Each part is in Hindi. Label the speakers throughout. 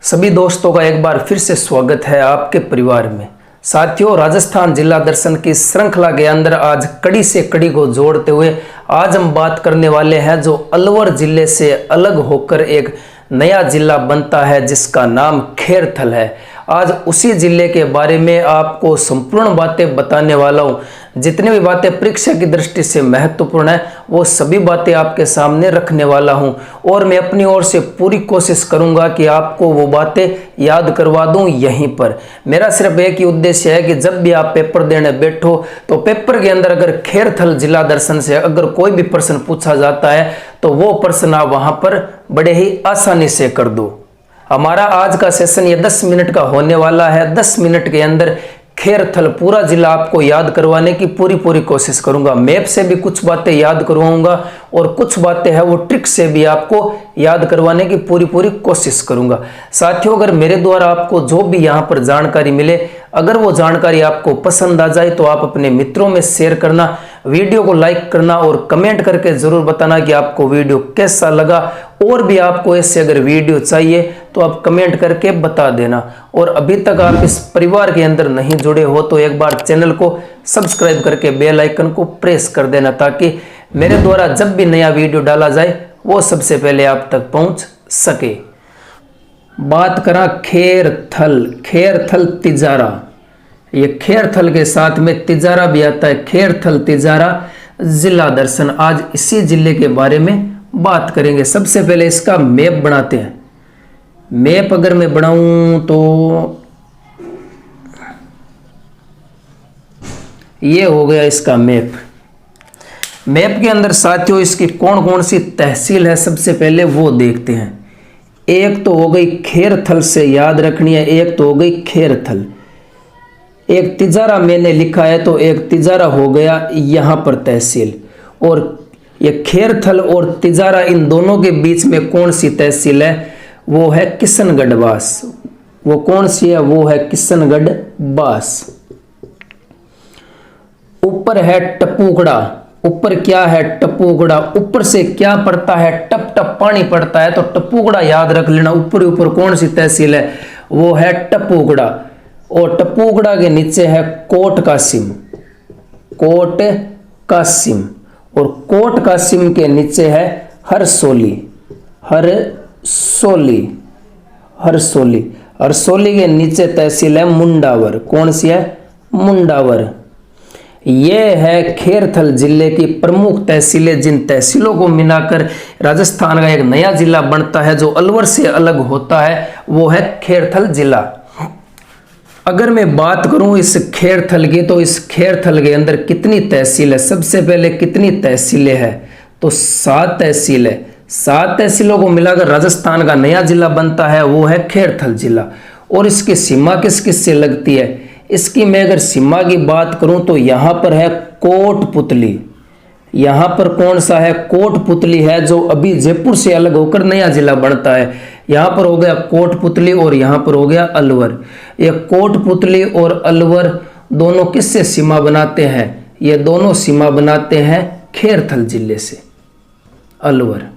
Speaker 1: सभी दोस्तों का एक बार फिर से स्वागत है आपके परिवार में। साथियों, राजस्थान जिला दर्शन की श्रृंखला के अंदर आज कड़ी से कड़ी को जोड़ते हुए आज हम बात करने वाले हैं जो अलवर जिले से अलग होकर एक नया जिला बनता है जिसका नाम खेरथल है। आज उसी जिले के बारे में आपको संपूर्ण बातें बताने वाला हूँ। जितनी भी बातें परीक्षा की दृष्टि से महत्वपूर्ण है वो सभी बातें आपके सामने रखने वाला हूँ और मैं अपनी ओर से पूरी कोशिश करूँगा कि आपको वो बातें याद करवा दूँ यहीं पर। मेरा सिर्फ एक ही उद्देश्य है कि जब भी आप पेपर देने बैठो तो पेपर के अंदर अगर खेरथल जिला दर्शन से अगर कोई भी प्रश्न पूछा जाता है तो वो प्रश्न आप वहाँ पर बड़े ही आसानी से कर दो। हमारा आज का सेशन ये 10 मिनट का होने वाला है। 10 मिनट के अंदर खेरथल पूरा जिला आपको याद करवाने की पूरी कोशिश करूंगा। मैप से भी कुछ बातें याद करवाऊंगा और कुछ बातें हैं वो ट्रिक से भी आपको याद करवाने की पूरी कोशिश करूंगा। साथियों, अगर मेरे द्वारा आपको जो भी यहाँ पर जानकारी मिले, अगर वो जानकारी आपको पसंद आ जाए तो आप अपने मित्रों में शेयर करना, वीडियो को लाइक करना और कमेंट करके ज़रूर बताना कि आपको वीडियो कैसा लगा। और भी आपको ऐसे अगर वीडियो चाहिए तो आप कमेंट करके बता देना। और अभी तक आप इस परिवार के अंदर नहीं जुड़े हो तो एक बार चैनल को सब्सक्राइब करके बेल आइकन को प्रेस कर देना ताकि मेरे द्वारा जब भी नया वीडियो डाला जाए वो सबसे पहले आप तक पहुंच सके। बात करा खेरथल तिजारा। ये खेरथल के साथ में तिजारा भी आता है। खेरथल तिजारा जिला दर्शन, आज इसी जिले के बारे में बात करेंगे। सबसे पहले इसका मैप बनाते हैं। मैप अगर मैं बनाऊं तो ये हो गया इसका मैप। मैप के अंदर साथियों इसकी कौन कौन सी तहसील है सबसे पहले वो देखते हैं। एक तो हो गई खेरथल से याद रखनी है, एक तो हो गई खेरथल। एक तिजारा मैंने लिखा है तो एक तिजारा हो गया यहाँ पर तहसील। और ये खेरथल और तिजारा इन दोनों के बीच में कौन सी तहसील है वो है किशनगढ़ बास। वो कौन सी है? वो है किशनगढ़ बास। ऊपर है टपूकड़ा। ऊपर क्या है? टपूकड़ा। ऊपर से क्या पड़ता है? टप टप पानी पड़ता है तो टपूकड़ा याद रख लेना। ऊपर कौन सी तहसील है? वो है टपूकड़ा। और टपूकड़ा के नीचे है कोट कासिम। कोट कासिम। और कोट कासिम के नीचे है हरसोली। हरसोली के नीचे तहसील है मुंडावर। कौन सी है? मुंडावर। ये है खेरथल जिले की प्रमुख तहसीलें। जिन तहसीलों को मिलाकर राजस्थान का एक नया जिला बनता है जो अलवर से अलग होता है वो है खेरथल जिला। अगर मैं बात करूं इस खेरथल की तो इस खेरथल के अंदर कितनी तहसील है? सबसे पहले कितनी तहसीलें हैं? तो 7 तहसील है। 7 तहसीलों को मिलाकर राजस्थान का नया जिला बनता है वो है खेरथल जिला। और इसकी सीमा किस किस से लगती है? इसकी मैं अगर सीमा की बात करूं तो यहाँ पर है कोटपुतली। यहाँ पर कौन सा है? कोटपुतली है जो अभी जयपुर से अलग होकर नया जिला बनता है। यहाँ पर हो गया कोटपुतली और यहाँ पर हो गया अलवर। ये कोटपुतली और अलवर दोनों किससे सीमा बनाते हैं? ये दोनों सीमा बनाते हैं खेरथल जिले से, अलवर।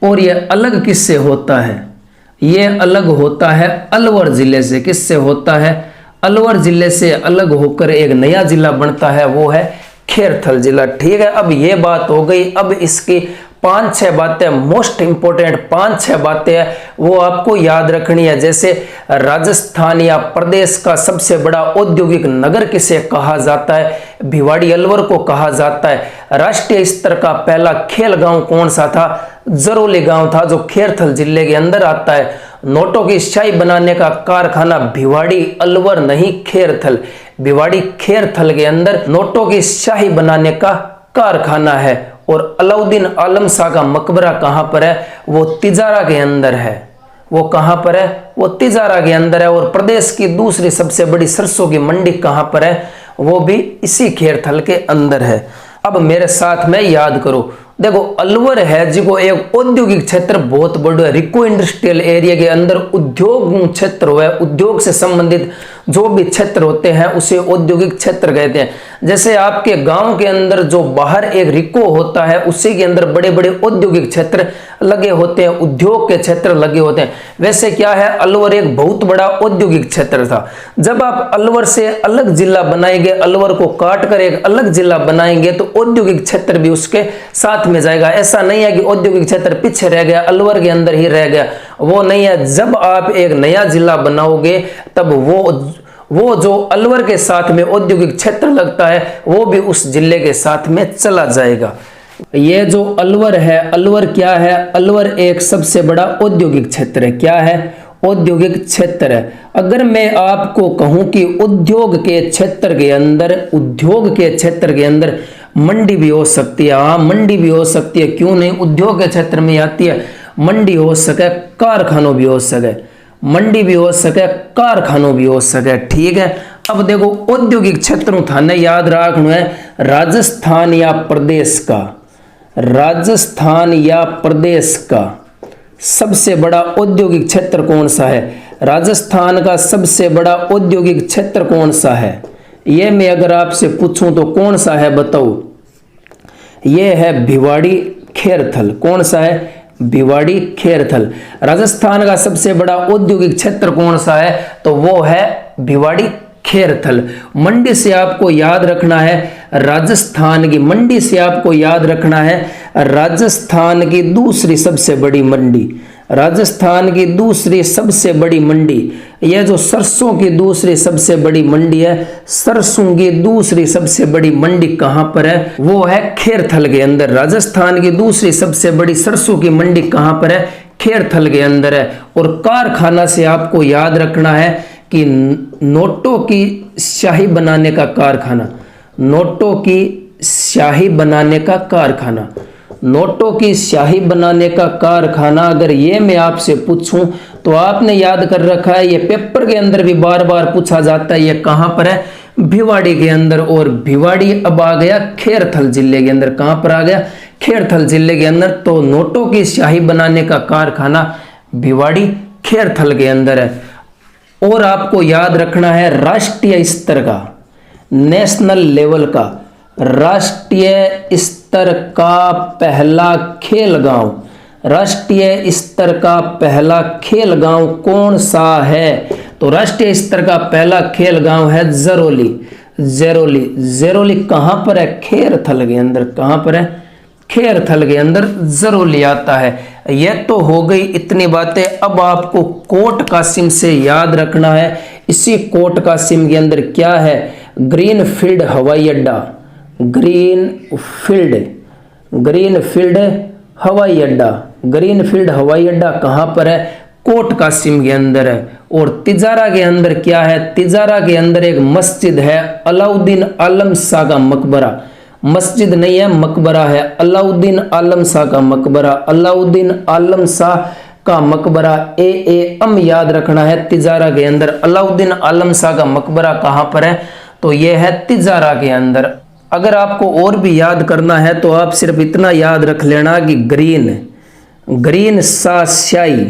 Speaker 1: और ये अलग किससे होता है? ये अलग होता है अलवर जिले से। किससे होता है? अलवर जिले से अलग होकर एक नया जिला बनता है वो है खेरथल जिला। ठीक है, अब ये बात हो गई। अब इसकी 5-6 बातें, मोस्ट इंपोर्टेंट 5-6 बातें हैं वो आपको याद रखनी है। जैसे राजस्थान या प्रदेश का सबसे बड़ा औद्योगिक नगर किसे कहा जाता है? भिवाड़ी अलवर को कहा जाता है। राष्ट्रीय स्तर का पहला खेल गांव कौन सा था? जरोली गांव था जो खेरथल जिले के अंदर आता है। नोटों की स्याही बनाने का कारखाना भिवाड़ी अलवर नहीं खेरथल। भिवाड़ी खेरथल के अंदर नोटों की स्याही बनाने का कारखाना है। और अलाउद्दीन आलम शाह का मकबरा कहाँ पर है? वो तिजारा के अंदर है। वो कहाँ पर है? वो तिजारा के अंदर है। और प्रदेश की दूसरी सबसे बड़ी सरसों की मंडी कहाँ पर है? वो भी इसी खेरथल के अंदर है। अब मेरे साथ में याद करो। देखो, अलवर है जिको एक औद्योगिक क्षेत्र बहुत बड़ा है। रिको इंडस्ट्रियल एरिया के अंदर उद्योग क्षेत्र हुआ है। उद्योग से संबंधित जो भी क्षेत्र होते हैं उसे औद्योगिक क्षेत्र कहते हैं। जैसे आपके गांव के अंदर जो बाहर एक रिको होता है उसी के अंदर बड़े बड़े औद्योगिक क्षेत्र लगे होते हैं, उद्योग के क्षेत्र लगे होते हैं। वैसे क्या है, अलवर एक बहुत बड़ा औद्योगिक क्षेत्र था। जब आप अलवर से अलग जिला बनाएंगे, अलवर को काट कर एक अलग जिला बनाएंगे तो औद्योगिक क्षेत्र भी उसके साथ में जाएगा। ऐसा नहीं है कि औद्योगिक क्षेत्र पीछे रह गया, अलवर के अंदर ही रह गया, वो नहीं है। जब आप एक नया जिला बनाओगे तब वो जो अलवर के साथ में औद्योगिक क्षेत्र लगता है वो भी उस जिले के साथ में चला जाएगा। ये जो अलवर है, अलवर क्या है, अलवर एक सबसे बड़ा औद्योगिक क्षेत्र है। क्या है, औद्योगिक क्षेत्र है। अगर मैं आपको कहूं कि उद्योग के क्षेत्र के अंदर मंडी भी हो सकती है, हाँ मंडी भी हो सकती है, क्यों नहीं, उद्योग के क्षेत्र में आती है। मंडी हो सके, कारखानों भी हो सके, मंडी भी हो सके, कारखानों भी हो सके, ठीक है। अब देखो औद्योगिक क्षेत्र थाने याद रखना है राजस्थान या प्रदेश का सबसे बड़ा औद्योगिक क्षेत्र कौन सा है। राजस्थान का सबसे बड़ा औद्योगिक क्षेत्र कौन सा है, ये मैं अगर आपसे पूछूं तो कौन सा है बताओ। ये है भिवाड़ी खेरथल। कौन सा है, भिवाड़ी खेरथल। राजस्थान का सबसे बड़ा औद्योगिक क्षेत्र कौन सा है, तो वो है भिवाड़ी खेरथल। मंडी से आपको याद रखना है राजस्थान की, मंडी से आपको याद रखना है राजस्थान की दूसरी सबसे बड़ी मंडी, राजस्थान की दूसरी सबसे बड़ी मंडी। यह जो सरसों की दूसरी सबसे बड़ी मंडी है, सरसों की दूसरी सबसे बड़ी मंडी कहां पर है, वो है खेरथल के अंदर। राजस्थान की दूसरी सबसे बड़ी सरसों की मंडी कहां पर है, खेरथल के अंदर है। और कारखाना से आपको याद रखना है कि नोटों की स्याही बनाने का कारखाना, नोटों की स्याही बनाने का कारखाना, नोटों की स्याही बनाने का कारखाना। अगर ये मैं आपसे पूछूं तो आपने याद कर रखा है, ये पेपर के अंदर भी बार बार पूछा जाता है, ये कहां पर है, भिवाड़ी के अंदर। और भिवाड़ी अब आ गया खेरथल जिले के अंदर। कहां पर आ गया, खेरथल जिले के अंदर। तो नोटों की स्याही बनाने का कारखाना भिवाड़ी खेरथल के अंदर है। और आपको याद रखना है राष्ट्रीय स्तर का, नेशनल लेवल का, राष्ट्रीय स्तर का पहला खेल गांव, राष्ट्रीय स्तर का पहला खेल गांव कौन सा है, तो राष्ट्रीय स्तर का पहला खेल गांव है जरोली। जरोली कहां पर है, खेरथल के अंदर। कहां पर है, खेरथल के अंदर जरोली आता है। यह तो हो गई इतनी बातें। अब आपको कोट कासिम से याद रखना है, इसी कोट कासिम के अंदर क्या है, ग्रीनफील्ड हवाई अड्डा, ग्रीनफील्ड हवाई अड्डा। ग्रीनफील्ड हवाई अड्डा कहां पर है, कोट कासिम के अंदर है। और तिजारा के अंदर क्या है, तिजारा के अंदर एक मस्जिद है, अलाउद्दीन आलम शाह का मकबरा। मस्जिद नहीं है, मकबरा है, अलाउद्दीन आलम शाह का मकबरा, अलाउद्दीन आलम शाह का मकबरा। एम याद रखना है, तिजारा के अंदर अलाउद्दीन आलम शाह का मकबरा कहां पर है, तो यह है तिजारा के अंदर। अगर आपको और भी याद करना है तो आप सिर्फ इतना याद रख लेना कि ग्रीन शाही,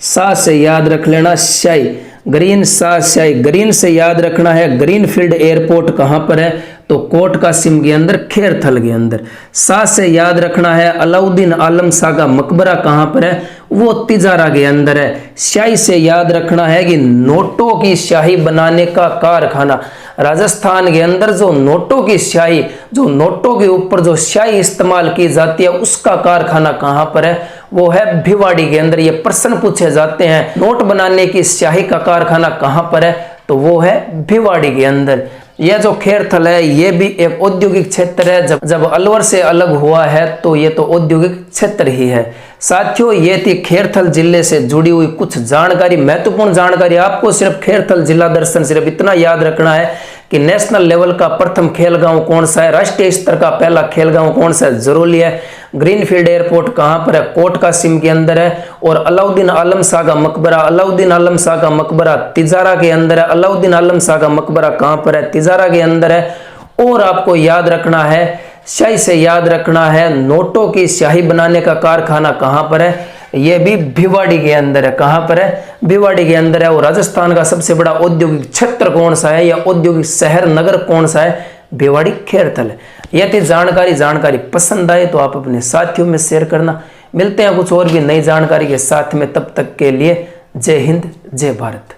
Speaker 1: सा से याद रख लेना शाही, ग्रीन शाही। ग्रीन से याद रखना है ग्रीनफील्ड एयरपोर्ट कहां पर है, तो कोट कासिम के अंदर, खेरथल के अंदर। सा से याद रखना है अलाउद्दीन आलम शाह का मकबरा कहां पर है, वो तिजारा के अंदर है। शाही से याद रखना है कि नोटों की स्याही बनाने का कारखाना, राजस्थान के अंदर जो नोटों की स्याही, जो नोटों के ऊपर जो स्याही इस्तेमाल की जाती है उसका कारखाना कहां पर है, वो है भिवाड़ी के अंदर। ये प्रश्न पूछे जाते हैं, नोट बनाने की स्याही का कारखाना कहां पर है, तो वो है भिवाड़ी के अंदर। यह जो खेरथल है ये भी एक औद्योगिक क्षेत्र है। जब अलवर से अलग हुआ है तो ये तो औद्योगिक क्षेत्र ही है। साथियों, ये थी खेरथल जिले से जुड़ी हुई कुछ जानकारी, महत्वपूर्ण जानकारी। आपको सिर्फ खेरथल जिला दर्शन सिर्फ इतना याद रखना है कि नेशनल लेवल का प्रथम खेल गांव कौन सा है, राष्ट्रीय स्तर का पहला खेल गांव कौन सा है, जरोली है। ग्रीनफील्ड एयरपोर्ट कहां पर है, कोट कासिम के अंदर है। और अलाउद्दीन आलम शाह का मकबरा, अलाउद्दीन आलम शाह का मकबरा तिजारा के अंदर है। अलाउद्दीन आलम शाह का मकबरा कहां पर है, तिजारा के अंदर है। और आपको याद रखना है, शाही से याद रखना है नोटों की स्याही बनाने का कारखाना कहां पर है, ये भी भिवाड़ी के अंदर है। कहां पर है? भिवाड़ी के अंदर है। और राजस्थान का सबसे बड़ा औद्योगिक क्षेत्र कौन सा है या औद्योगिक शहर नगर कौन सा है? भिवाड़ी खेरथल। यह थी जानकारी पसंद आए तो आप अपने साथियों में शेयर करना। मिलते हैं कुछ और भी नई जानकारी के साथ में, तब तक के लिए जय हिंद जय भारत।